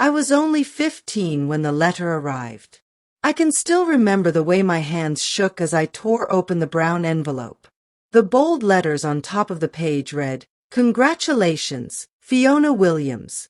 I was only 15 when the letter arrived. I can still remember the way my hands shook as I tore open the brown envelope. The bold letters on top of the page read, "Congratulations, Fiona Williams."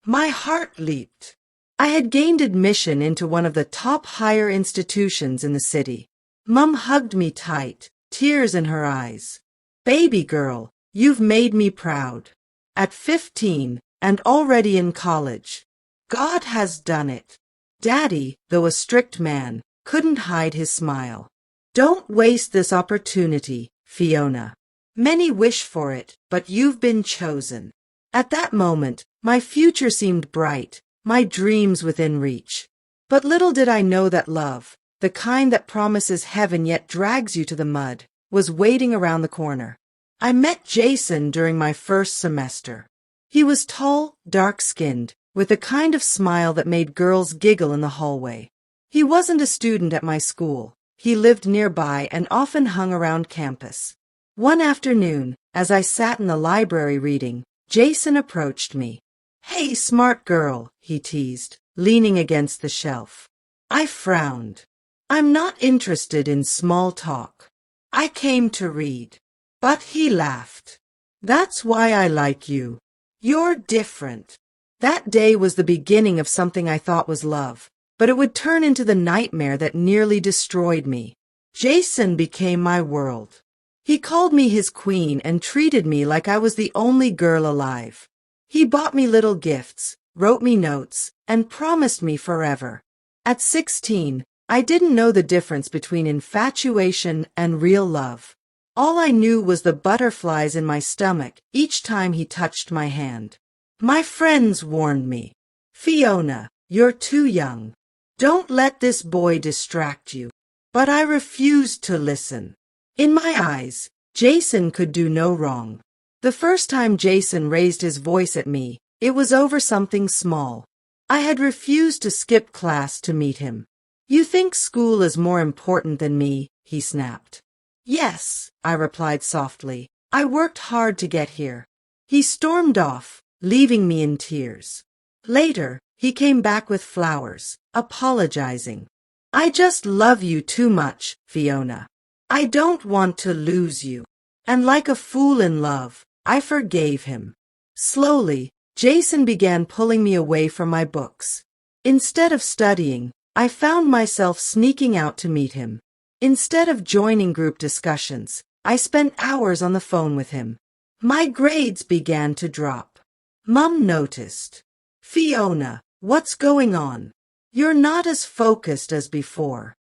My heart leaped. I had gained admission into one of the top higher institutions in the city. Mum hugged me tight, tears in her eyes. "Baby girl, you've made me proud. At 15, and already in college. God has done it." Daddy, though a strict man, couldn't hide his smile. "Don't waste this opportunity, Fiona. Many wish for it, but you've been chosen." At that moment, my future seemed bright, my dreams within reach. But little did I know that love, the kind that promises heaven yet drags you to the mud, was waiting around the corner. I met Jason during my first semester. He was tall, dark-skinned, with the kind of smile that made girls giggle in the hallway. He wasn't a student at my school. He lived nearby and often hung around campus. One afternoon, as I sat in the library reading, Jason approached me. "Hey, smart girl," he teased, leaning against the shelf. I frowned. I'm not interested in small talk. I came to read. But he laughed. "That's why I like you. You're different." That day was the beginning of something I thought was love, but it would turn into the nightmare that nearly destroyed me. Jason became my world. He called me his queen and treated me like I was the only girl alive. He bought me little gifts, wrote me notes, and promised me forever. At 16, I didn't know the difference between infatuation and real love. All I knew was the butterflies in my stomach each time he touched my hand. My friends warned me, "Fiona, you're too young. Don't let this boy distract you." But I refused to listen. In my eyes, Jason could do no wrong. The first time Jason raised his voice at me, it was over something small. I had refused to skip class to meet him. "You think school is more important than me?" he snapped. "Yes," I replied softly. "I worked hard to get here." He stormed off, leaving me in tears. Later, he came back with flowers, apologizing. "I just love you too much, Fiona. I don't want to lose you." And like a fool in love, I forgave him. Slowly, Jason began pulling me away from my books. Instead of studying, I found myself sneaking out to meet him. Instead of joining group discussions, I spent hours on the phone with him. My grades began to drop. Mum noticed. "Fiona, what's going on? You're not as focused as before."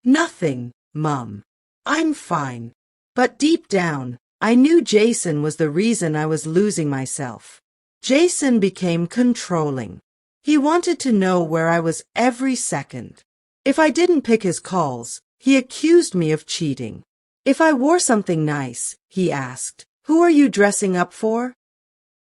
"Nothing, Mum. I'm fine." But deep down, I knew Jason was the reason I was losing myself. Jason became controlling. He wanted to know where I was every second. If I didn't pick his calls, he accused me of cheating. If I wore something nice, he asked, "Who are you dressing up for?"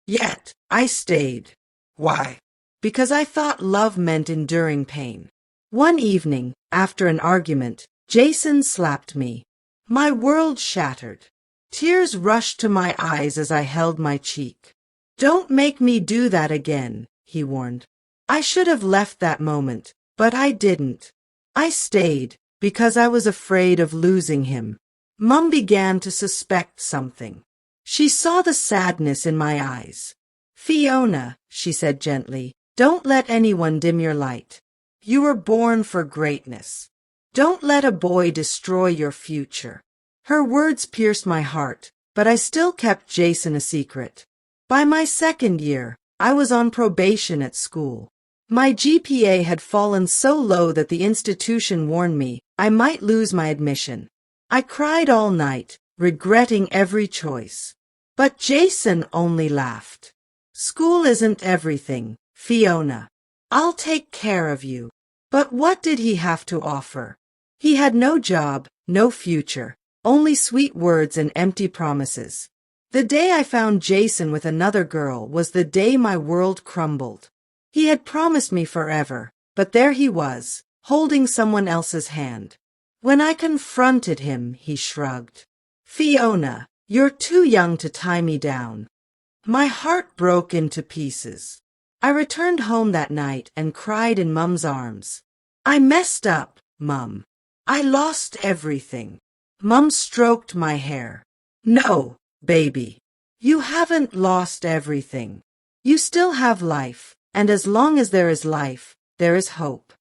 Yet, I stayed. Why? Because I thought love meant enduring pain. One evening, after an argument, Jason slapped me. My world shattered. Tears rushed to my eyes as I held my cheek. "Don't make me do that again," he warned. I should have left that moment, but I didn't. I stayed because I was afraid of losing him. Mum began to suspect something. She saw the sadness in my eyes. "Fiona," she said gently, "don't let anyone dim your light. You were born for greatness. Don't let a boy destroy your future." Her words pierced my heart, but I still kept Jason a secret. By my second year, I was on probation at school. My GPA had fallen so low that the institution warned me I might lose my admission. I cried all night, regretting every choice. But Jason only laughed. "School isn't everything, Fiona. I'll take care of you." But what did he have to offer? He had no job, no future, only sweet words and empty promises. The day I found Jason with another girl was the day my world crumbled. He had promised me forever, but there he was, holding someone else's hand. When I confronted him, he shrugged. "Fiona, you're too young to tie me down." My heart broke into pieces. I returned home that night and cried in Mum's arms. I messed up, Mum. I lost everything. Mum stroked my hair. No, baby. You haven't lost everything. You still have life, and as long as there is life, there is hope.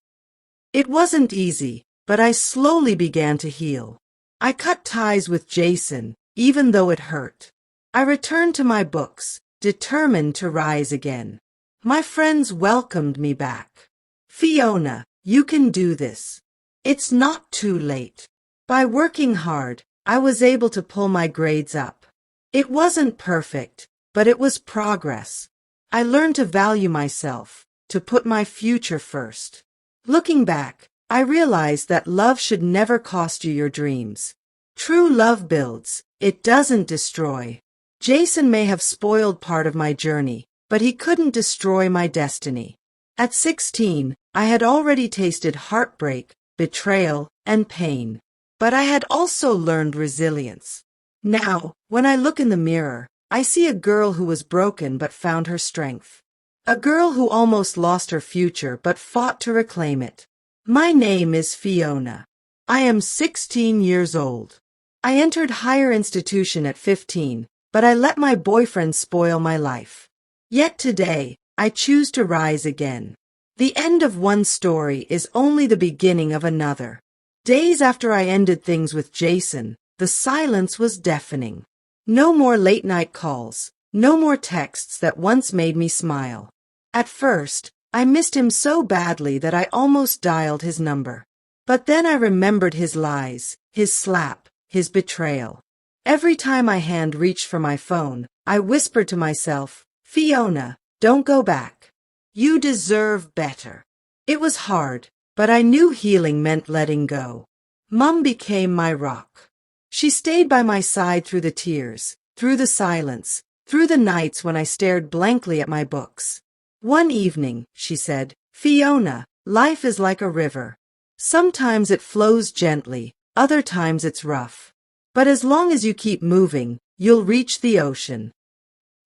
It wasn't easy, but I slowly began to heal. I cut ties with Jason, even though it hurt. I returned to my books, determined to rise again. My friends welcomed me back. Fiona, you can do this. It's not too late. By working hard, I was able to pull my grades up. It wasn't perfect, but it was progress. I learned to value myself, to put my future first. Looking back, I realized that love should never cost you your dreams. True love builds, it doesn't destroy. Jason may have spoiled part of my journey, but he couldn't destroy my destiny. At 16, I had already tasted heartbreak, betrayal, and pain. But I had also learned resilience. Now, when I look in the mirror, I see a girl who was broken but found her strength. A girl who almost lost her future but fought to reclaim it. My name is Fiona. I am 16 years old. I entered higher institution at 15, but I let my boyfriend spoil my life. Yet today, I choose to rise again. The end of one story is only the beginning of another. Days after I ended things with Jason, the silence was deafening. No more late-night calls, no more texts that once made me smile. At first, I missed him so badly that I almost dialed his number. But then I remembered his lies, his slap, his betrayal. Every time my hand reached for my phone, I whispered to myself, Fiona, don't go back. You deserve better. It was hard, but I knew healing meant letting go. Mum became my rock. She stayed by my side through the tears, through the silence, through the nights when I stared blankly at my books. One evening, she said, Fiona, life is like a river. Sometimes it flows gently, other times it's rough. But as long as you keep moving, you'll reach the ocean.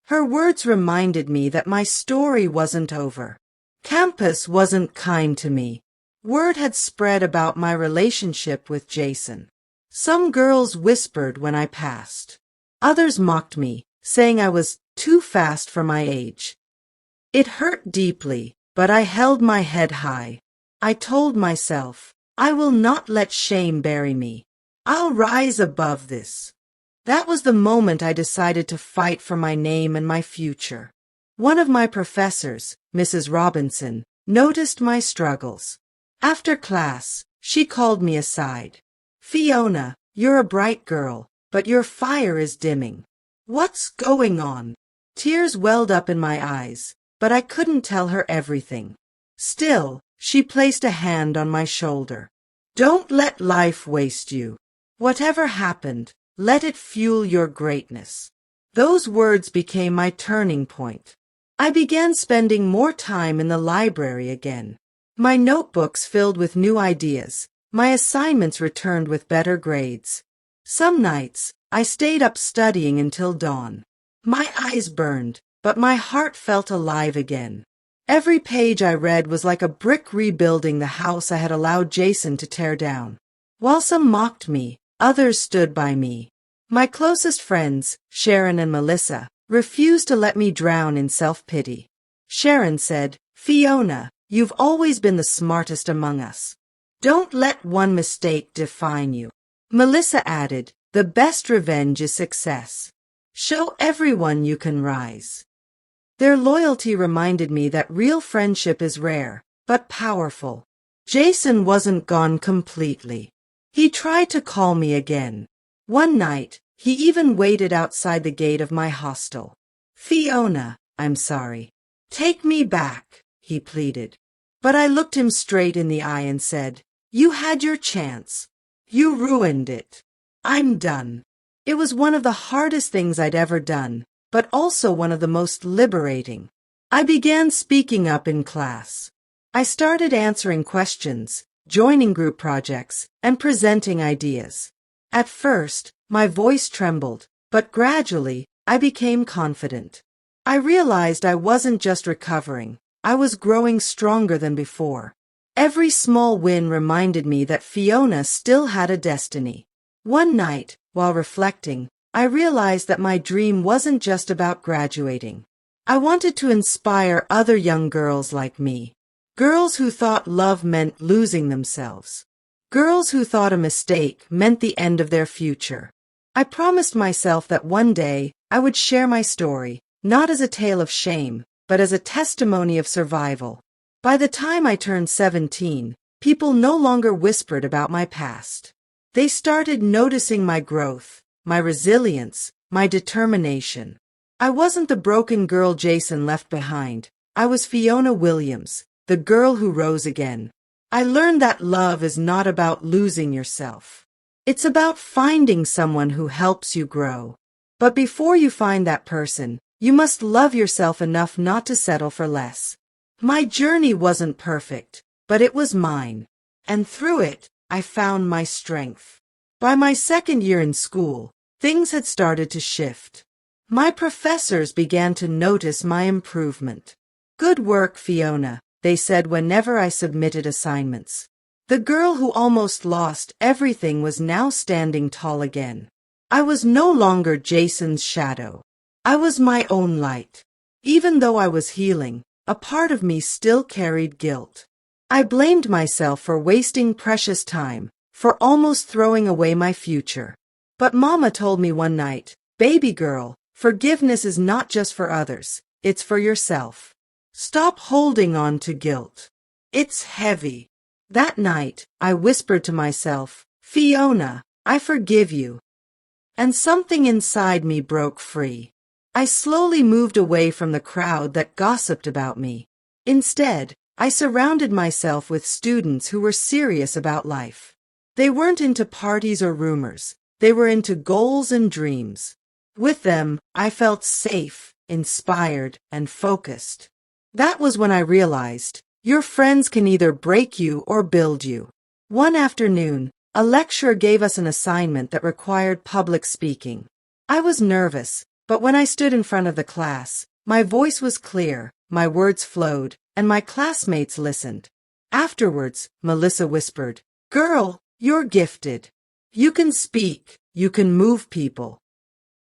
Her words reminded me that my story wasn't over. Campus wasn't kind to me. Word had spread about my relationship with Jason. Some girls whispered when I passed. Others mocked me, saying I was too fast for my age. It hurt deeply, but I held my head high. I told myself, I will not let shame bury me. I'll rise above this. That was the moment I decided to fight for my name and my future. One of my professors, Mrs. Robinson, noticed my struggles. After class, she called me aside. Fiona, you're a bright girl, but your fire is dimming. What's going on? Tears welled up in my eyes, but I couldn't tell her everything. Still, she placed a hand on my shoulder. Don't let life waste you. Whatever happened, let it fuel your greatness. Those words became my turning point. I began spending more time in the library again. My notebooks filled with new ideas, my assignments returned with better grades. Some nights, I stayed up studying until dawn. My eyes burned, but my heart felt alive again. Every page I read was like a brick rebuilding the house I had allowed Jason to tear down. While some mocked me, others stood by me. My closest friends, Sharon and Melissa, refused to let me drown in self-pity. Sharon said, Fiona, you've always been the smartest among us. Don't let one mistake define you. Melissa added, the best revenge is success. Show everyone you can rise. Their loyalty reminded me that real friendship is rare, but powerful. Jason wasn't gone completely. He tried to call me again. One night, he even waited outside the gate of my hostel. Fiona, I'm sorry. Take me back, he pleaded. But I looked him straight in the eye and said, you had your chance. You ruined it. I'm done. It was one of the hardest things I'd ever done, but also one of the most liberating. I began speaking up in class. I started answering questions, joining group projects, and presenting ideas. At first, my voice trembled, but gradually, I became confident. I realized I wasn't just recovering, I was growing stronger than before. Every small win reminded me that Fiona still had a destiny. One night, while reflecting, I realized that my dream wasn't just about graduating. I wanted to inspire other young girls like me. Girls who thought love meant losing themselves. Girls who thought a mistake meant the end of their future. I promised myself that one day I would share my story, not as a tale of shame, but as a testimony of survival. By the time I turned 17, people no longer whispered about my past. They started noticing my growth, my resilience, my determination. I wasn't the broken girl Jason left behind. I was Fiona Williams, the girl who rose again. I learned that love is not about losing yourself. It's about finding someone who helps you grow. But before you find that person, you must love yourself enough not to settle for less. My journey wasn't perfect, but it was mine. And through it, I found my strength. By my second year in school, things had started to shift. My professors began to notice my improvement. "Good work, Fiona," they said whenever I submitted assignments. The girl who almost lost everything was now standing tall again. I was no longer Jason's shadow. I was my own light. Even though I was healing, a part of me still carried guilt. I blamed myself for wasting precious time, for almost throwing away my future. But Mama told me one night, "Baby girl, forgiveness is not just for others, it's for yourself. Stop holding on to guilt. It's heavy." That night, I whispered to myself, "Fiona, I forgive you." And something inside me broke free. I slowly moved away from the crowd that gossiped about me. Instead, I surrounded myself with students who were serious about life. They weren't into parties or rumors. They were into goals and dreams. With them, I felt safe, inspired, and focused. That was when I realized, your friends can either break you or build you. One afternoon, a lecturer gave us an assignment that required public speaking. I was nervous, but when I stood in front of the class, my voice was clear, my words flowed, and my classmates listened. Afterwards, Melissa whispered, "Girl, you're gifted. You can speak, you can move people."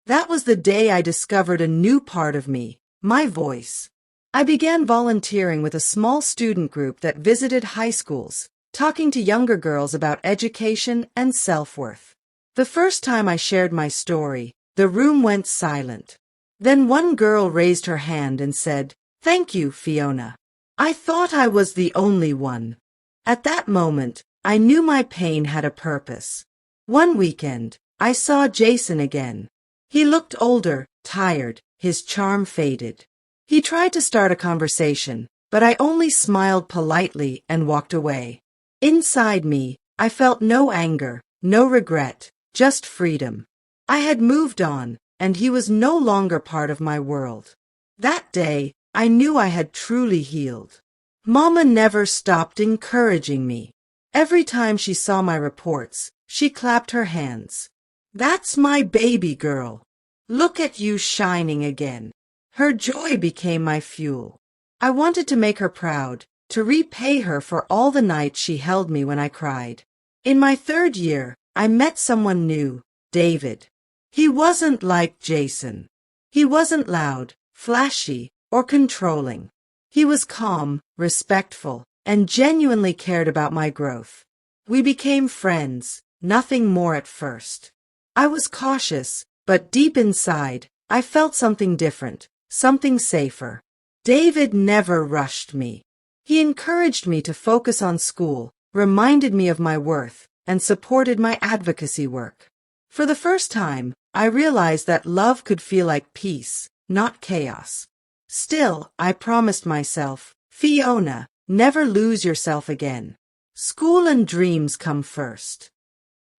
That was the day I discovered a new part of me, my voice. I began volunteering with a small student group that visited high schools, talking to younger girls about education and self-worth. The first time I shared my story, the room went silent. Then one girl raised her hand and said, "Thank you, Fiona. I thought I was the only one." At that moment, I knew my pain had a purpose. One weekend, I saw Jason again. He looked older, tired, his charm faded. He tried to start a conversation, but I only smiled politely and walked away. Inside me, I felt no anger, no regret, just freedom. I had moved on, and he was no longer part of my world. That day, I knew I had truly healed. Mama never stopped encouraging me. Every time she saw my reports, she clapped her hands. "That's my baby girl. Look at you shining again." Her joy became my fuel. I wanted to make her proud, to repay her for all the nights she held me when I cried. In my third year, I met someone new, David. He wasn't like Jason. He wasn't loud, flashy, or controlling. He was calm, respectful, and genuinely cared about my growth. We became friends, nothing more at first. I was cautious, but deep inside, I felt something different, something safer. David never rushed me. He encouraged me to focus on school, reminded me of my worth, and supported my advocacy work. For the first time, I realized that love could feel like peace, not chaos. Still, I promised myself, "Fiona, never lose yourself again. School and dreams come first."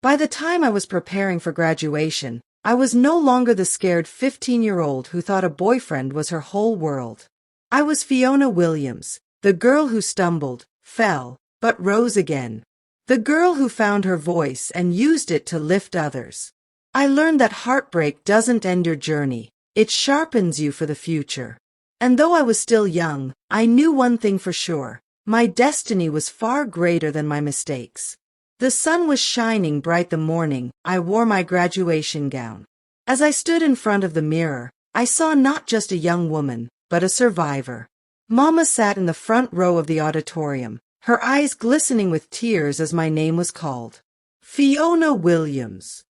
By the time I was preparing for graduation, I was no longer the scared 15-year-old who thought a boyfriend was her whole world. I was Fiona Williams, the girl who stumbled, fell, but rose again. The girl who found her voice and used it to lift others. I learned that heartbreak doesn't end your journey, it sharpens you for the future. And though I was still young, I knew one thing for sure. My destiny was far greater than my mistakes. The sun was shining bright the morning I wore my graduation gown. As I stood in front of the mirror, I saw not just a young woman, but a survivor. Mama sat in the front row of the auditorium, her eyes glistening with tears as my name was called. Fiona Williams.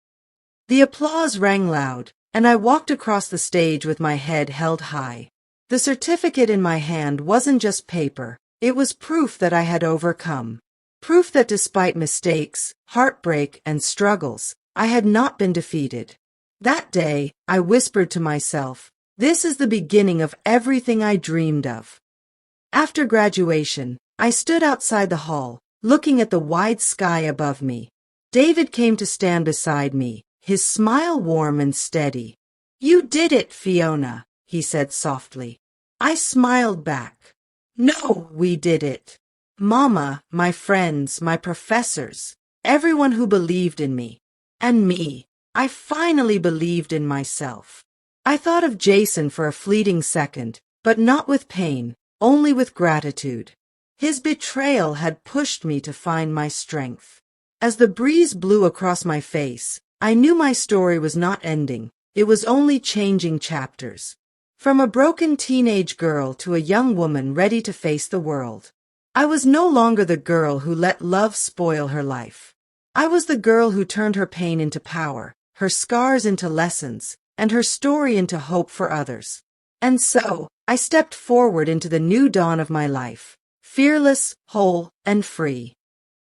The applause rang loud, and I walked across the stage with my head held high. The certificate in my hand wasn't just paper, it was proof that I had overcome. Proof that despite mistakes, heartbreak, and struggles, I had not been defeated. That day, I whispered to myself, this is the beginning of everything I dreamed of. After graduation, I stood outside the hall, looking at the wide sky above me. David came to stand beside me, his smile warm and steady. You did it, Fiona, he said softly. I smiled back. No, we did it. Mama, my friends, my professors, everyone who believed in me. And me. I finally believed in myself. I thought of Jason for a fleeting second, but not with pain, only with gratitude. His betrayal had pushed me to find my strength. As the breeze blew across my face, I knew my story was not ending, it was only changing chapters. From a broken teenage girl to a young woman ready to face the world. I was no longer the girl who let love spoil her life. I was the girl who turned her pain into power, her scars into lessons, and her story into hope for others. And so, I stepped forward into the new dawn of my life, fearless, whole, and free.